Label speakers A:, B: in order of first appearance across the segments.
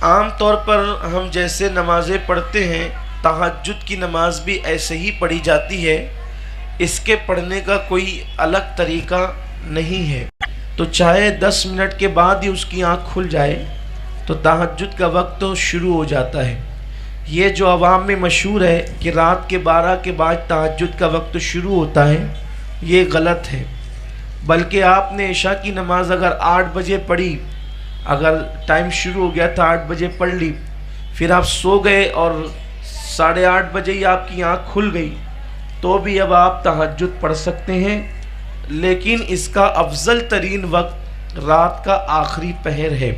A: عام طور پر ہم جیسے نمازیں پڑھتے ہیں تہجد کی نماز بھی ایسے ہی پڑھی جاتی ہے، اس کے پڑھنے کا کوئی الگ طریقہ نہیں ہے۔ تو چاہے 10 منٹ کے بعد ہی اس کی آنکھ کھل جائے تو تہجد کا وقت تو شروع ہو جاتا ہے۔ یہ جو عوام میں مشہور ہے کہ رات کے 12 کے بعد تہجد کا وقت شروع ہوتا ہے، یہ غلط ہے۔ بلکہ آپ نے عشاء کی نماز اگر 8 بجے پڑھی، اگر ٹائم شروع ہو گیا تھا 8 بجے پڑھ لی، پھر آپ سو گئے اور 8:30 بجے ہی آپ کی آنکھ کھل گئی، تو بھی اب آپ تہجد پڑھ سکتے ہیں، لیکن اس کا افضل ترین وقت رات کا آخری پہر ہے۔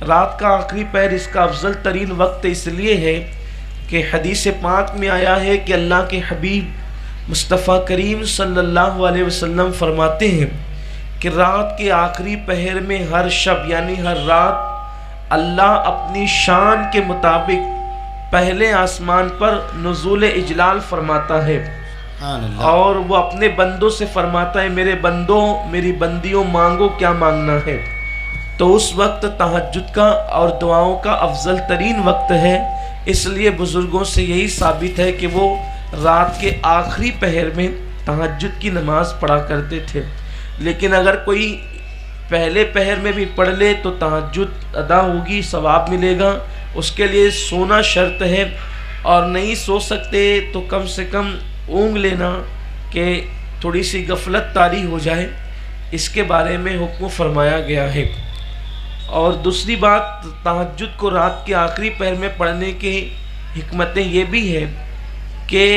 A: رات کا آخری پہر اس کا افضل ترین وقت اس لیے ہے کہ حدیث پاک میں آیا ہے کہ اللہ کے حبیب مصطفیٰ کریم صلی اللہ علیہ وسلم فرماتے ہیں کہ رات کے آخری پہر میں ہر شب یعنی ہر رات اللہ اپنی شان کے مطابق پہلے آسمان پر نزول اجلال فرماتا ہے، اور وہ اپنے بندوں سے فرماتا ہے میرے بندوں میری بندیوں مانگو کیا مانگنا ہے۔ تو اس وقت تہجد کا اور دعاؤں کا افضل ترین وقت ہے، اس لیے بزرگوں سے یہی ثابت ہے کہ وہ رات کے آخری پہر میں تہجد کی نماز پڑھا کرتے تھے۔ لیکن اگر کوئی پہلے پہر میں بھی پڑھ لے تو تہجد ادا ہوگی، ثواب ملے گا، اس کے لیے سونا شرط ہے، اور نہیں سو سکتے تو کم سے کم اونگ لینا کہ تھوڑی سی غفلت طاری ہو جائے، اس کے بارے میں حکم فرمایا گیا ہے۔ اور دوسری بات، تہجد کو رات کے آخری پہر میں پڑھنے کی حکمتیں یہ بھی ہے کہ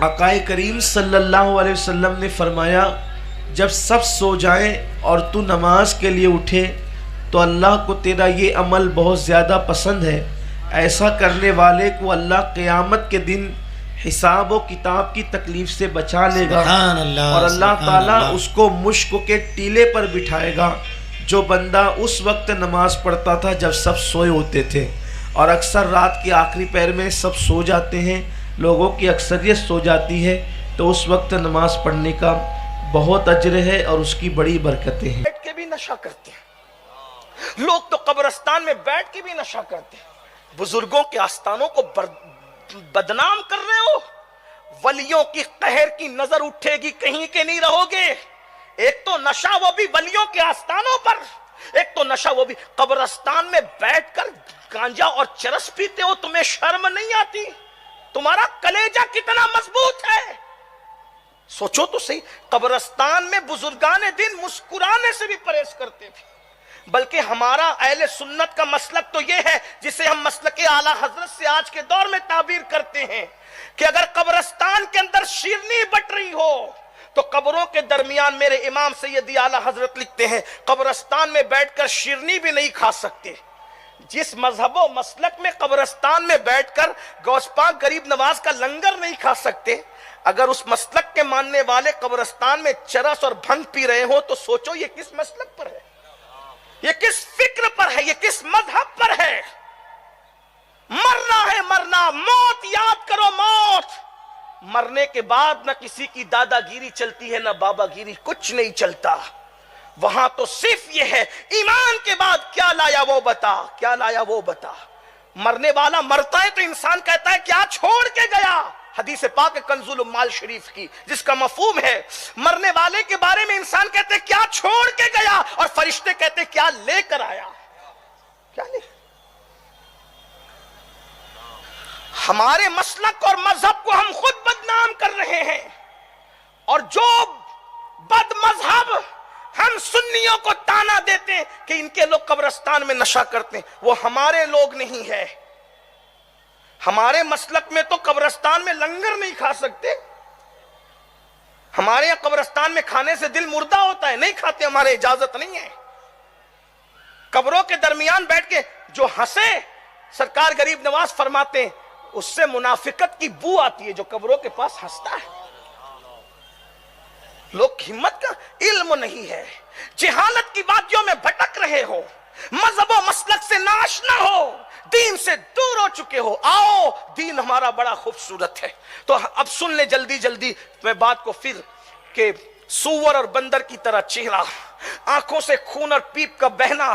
A: آقا کریم صلی اللہ علیہ وسلم نے فرمایا جب سب سو جائیں اور تو نماز کے لیے اٹھے تو اللہ کو تیرا یہ عمل بہت زیادہ پسند ہے، ایسا کرنے والے کو اللہ قیامت کے دن حساب و کتاب کی تکلیف سے بچا لے گا، اور اللہ تعالیٰ اس کو مشک کے ٹیلے پر بٹھائے گا۔ جو بندہ اس وقت نماز پڑھتا تھا جب سب سوئے ہوتے تھے، اور اکثر رات کے آخری پہر میں سب سو جاتے ہیں، لوگوں کی اکثریت سو جاتی ہے، تو اس وقت نماز پڑھنے کا بہت اجر ہے اور اس کی بڑی برکتیں ہیں۔
B: بیٹھ کے بھی نشہ کرتے ہیں لوگ، تو قبرستان میں بیٹھ کے بھی نشہ کرتے ہیں۔ بزرگوں کے آستانوں کو بدنام کر رہے ہو، ولیوں کی قہر کی نظر اٹھے گی، کہیں کے نہیں رہو گے۔ ایک تو نشہ وہ بھی ولیوں کے آستانوں پر، ایک تو نشہ وہ بھی قبرستان میں بیٹھ کر گانجا اور چرس پیتے ہو، تمہیں شرم نہیں آتی؟ تمہارا کلیجہ کتنا مضبوط ہے، سوچو تو صحیح۔ قبرستان میں بزرگان دین مسکرانے سے بھی پرہیز کرتے تھے، بلکہ ہمارا اہل سنت کا مسلک تو یہ ہے جسے ہم مسلک اعلیٰ حضرت سے آج کے دور میں تعبیر کرتے ہیں کہ اگر قبرستان کے اندر شیرنی بٹ رہی ہو تو قبروں کے درمیان میرے امام سیدی اعلیٰ حضرت لکھتے ہیں قبرستان میں بیٹھ کر شیرنی بھی نہیں کھا سکتے۔ جس مذہب و مسلک میں قبرستان میں بیٹھ کر غوث پاک غریب نواز کا لنگر نہیں کھا سکتے، اگر اس مسلک کے ماننے والے قبرستان میں چرس اور بھنگ پی رہے ہو تو سوچو یہ کس مسلک پر ہے، یہ کس فکر پر ہے، یہ کس مذہب پر ہے۔ مرنا ہے مرنا، موت یاد کرو موت۔ مرنے کے بعد نہ کسی کی دادا گیری چلتی ہے نہ بابا گیری، کچھ نہیں چلتا۔ وہاں تو صرف یہ ہے ایمان کے بعد کیا لایا وہ بتا، کیا لایا وہ بتا۔ مرنے والا مرتا ہے تو انسان کہتا ہے کیا چھوڑ کے گیا، حدیث پاک کنز العمال شریف کی، جس کا مفہوم ہے مرنے والے کے بارے میں انسان کہتے کیا چھوڑ کے گیا، اور فرشتے کہتے کیا لے کر آیا، کیا لے۔ ہمارے مسلک اور مذہب کو ہم خود بدنام کر رہے ہیں، اور جو بد مذہب ہم سنیوں کو تانا دیتے ہیں کہ ان کے لوگ قبرستان میں نشہ کرتے ہیں، وہ ہمارے لوگ نہیں ہے۔ ہمارے مسلک میں تو قبرستان میں لنگر نہیں کھا سکتے، ہمارے یہاں قبرستان میں کھانے سے دل مردہ ہوتا ہے، نہیں کھاتے، ہمارے اجازت نہیں ہے۔ قبروں کے درمیان بیٹھ کے جو ہنسے، سرکار غریب نواز فرماتے ہیں اس سے منافقت کی بو آتی ہے جو قبروں کے پاس ہنستا ہے۔ لوگ ہمت کا علم نہیں ہے، جہالت کی وادیوں میں بھٹک رہے ہو، مذہب و مسلک سے ناشنا ہو، دین سے دور ہو چکے ہو۔ آؤ، دین ہمارا بڑا خوبصورت ہے۔ تو اب سن لے جلدی جلدی میں بات کو پھر، کہ سور اور بندر کی طرح چہرہ، آنکھوں سے خون اور پیپ کا بہنا،